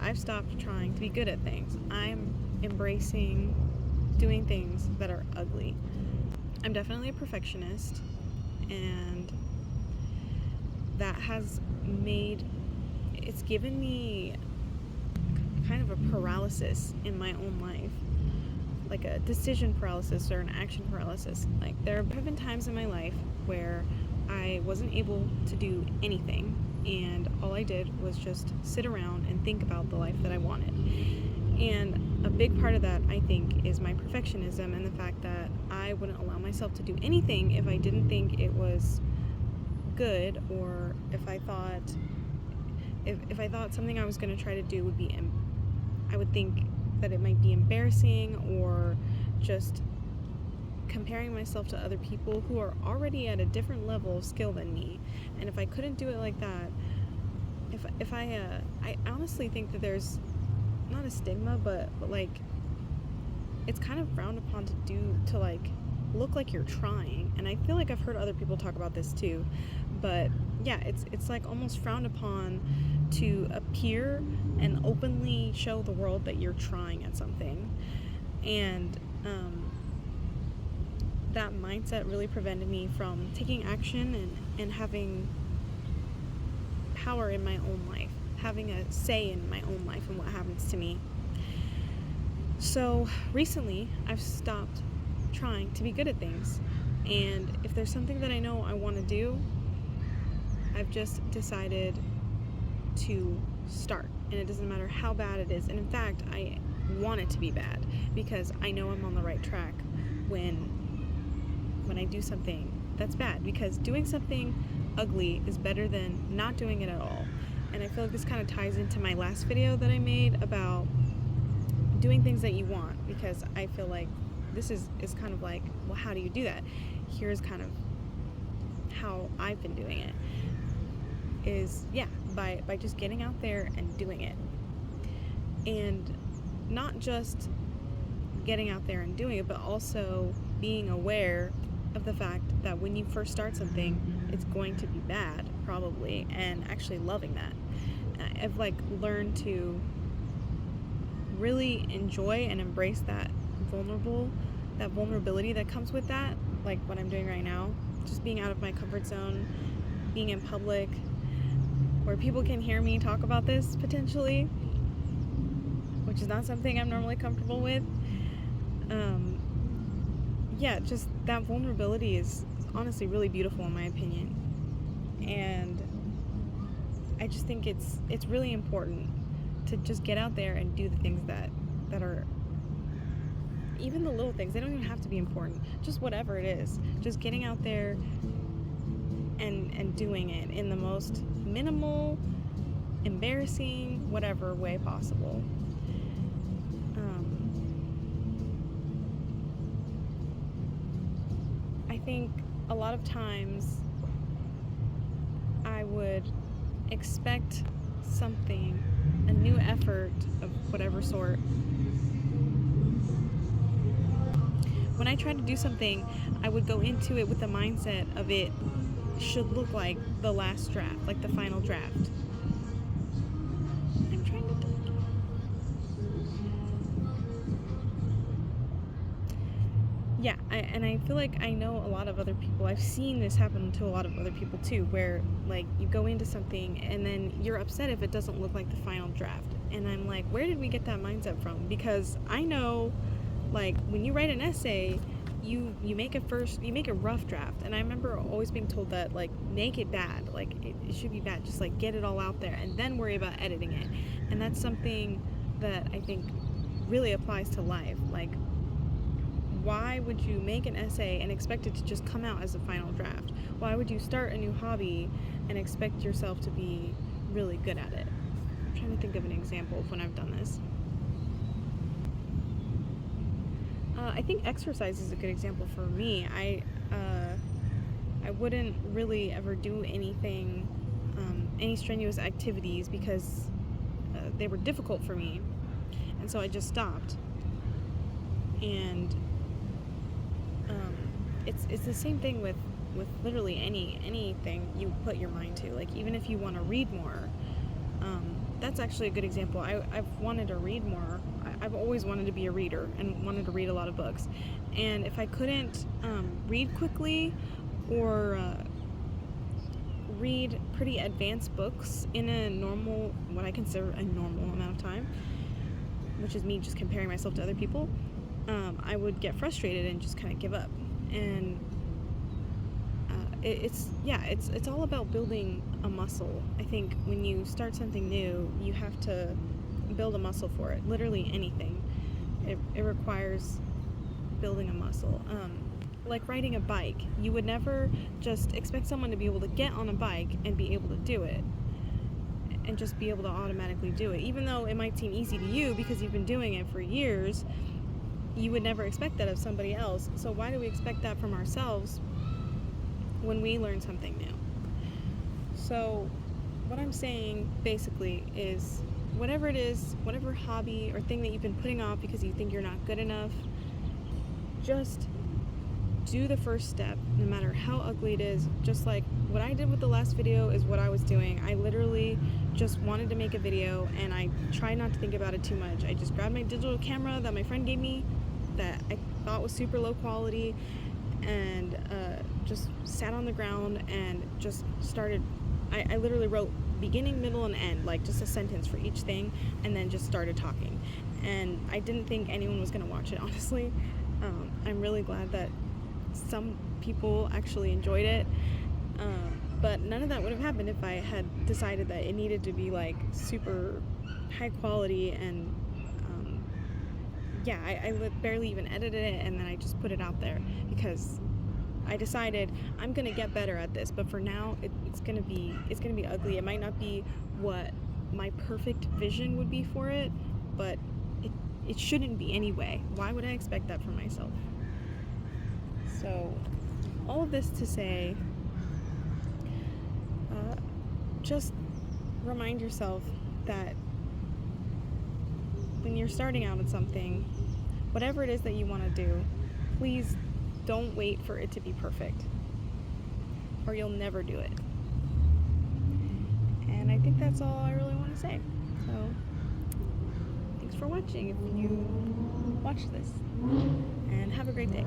I've stopped trying to be good at things. I'm embracing doing things that are ugly. I'm definitely a perfectionist, and that has it's given me kind of a paralysis in my own life, like a decision paralysis or an action paralysis. Like, there have been times in my life where I wasn't able to do anything, and all I did was just sit around and think about the life that I wanted. And a big part of that, I think, is my perfectionism and the fact that I wouldn't allow myself to do anything if I didn't think it was good, or if I thought something I was going to try to do would be, I would think that it might be embarrassing, or just comparing myself to other people who are already at a different level of skill than me. And if I couldn't do it like that, I honestly think that there's not a stigma, but like, it's kind of frowned upon to like look like you're trying. And I feel like I've heard other people talk about this too, but yeah, it's like almost frowned upon to appear and openly show the world that you're trying at something. And that mindset really prevented me from taking action and having power in my own life, having a say in my own life and what happens to me. So recently, I've stopped trying to be good at things. And if there's something that I know I want to do, I've just decided to start. And it doesn't matter how bad it is. And in fact, I want it to be bad, because I know I'm on the right track when I do something that's bad. Because doing something ugly is better than not doing it at all. And I feel like this kind of ties into my last video that I made about doing things that you want, because I feel like this is kind of like, well, how do you do that? Here's kind of how I've been doing it, is by just getting out there and doing it. And not just getting out there and doing it, but also being aware of the fact that when you first start something, it's going to be bad, probably, and actually loving that. I've like learned to really enjoy and embrace that vulnerability that comes with that, like what I'm doing right now, just being out of my comfort zone, being in public where people can hear me talk about this potentially, which is not something I'm normally comfortable with. Just that vulnerability is honestly really beautiful in my opinion. And I just think it's really important to just get out there and do the things that are, even the little things. They don't even have to be important. Just whatever it is. Just getting out there and doing it in the most minimal, embarrassing, whatever way possible. I think a lot of times I would expect something, a new effort of whatever sort. When I try to do something, I would go into it with the mindset of it should look like the last draft, like the final draft. I'm trying to think. Yeah, and I feel like I know a lot of other people. I've seen this happen to a lot of other people too, where like you go into something and then you're upset if it doesn't look like the final draft. And I'm like, where did we get that mindset from? Because I know, like, when you write an essay, you make a rough draft. And I remember always being told that, like, make it bad, like it should be bad, just like get it all out there and then worry about editing it. And that's something that I think really applies to life. Like, why would you make an essay and expect it to just come out as a final draft? Why would you start a new hobby and expect yourself to be really good at it? I'm trying to think of an example of when I've done this. I think exercise is a good example for me. I wouldn't really ever do anything, any strenuous activities, because they were difficult for me, and so I just stopped. And it's the same thing with literally anything you put your mind to. Like, even if you want to read more, that's actually a good example. I've wanted to read more. I've always wanted to be a reader and wanted to read a lot of books. And if I couldn't read quickly or read pretty advanced books in a normal, what I consider a normal amount of time, which is me just comparing myself to other people, I would get frustrated and just kind of give up. And it's all about building a muscle. I think when you start something new, you have to build a muscle for it. Literally anything. It requires building a muscle. Like riding a bike, you would never just expect someone to be able to get on a bike and be able to do it and just be able to automatically do it. Even though it might seem easy to you because you've been doing it for years, you would never expect that of somebody else. So why do we expect that from ourselves when we learn something new? So what I'm saying basically is whatever it is, whatever hobby or thing that you've been putting off because you think you're not good enough, just do the first step, no matter how ugly it is. Just like what I did with the last video is what I was doing. I literally just wanted to make a video and I tried not to think about it too much. I just grabbed my digital camera that my friend gave me that I thought was super low quality and just sat on the ground and just started. I literally wrote beginning, middle, and end, like just a sentence for each thing, and then just started talking. And I didn't think anyone was going to watch it, honestly. I'm really glad that some people actually enjoyed it, but none of that would have happened if I had decided that it needed to be like super high quality. And I barely even edited it, and then I just put it out there because I decided I'm gonna get better at this. But for now, it's gonna be ugly. It might not be what my perfect vision would be for it, but it shouldn't be anyway. Why would I expect that from myself? So, all of this to say, just remind yourself that when you're starting out at something, whatever it is that you want to do, please don't wait for it to be perfect, or you'll never do it. And I think that's all I really want to say. So, thanks for watching if you watched this, and have a great day.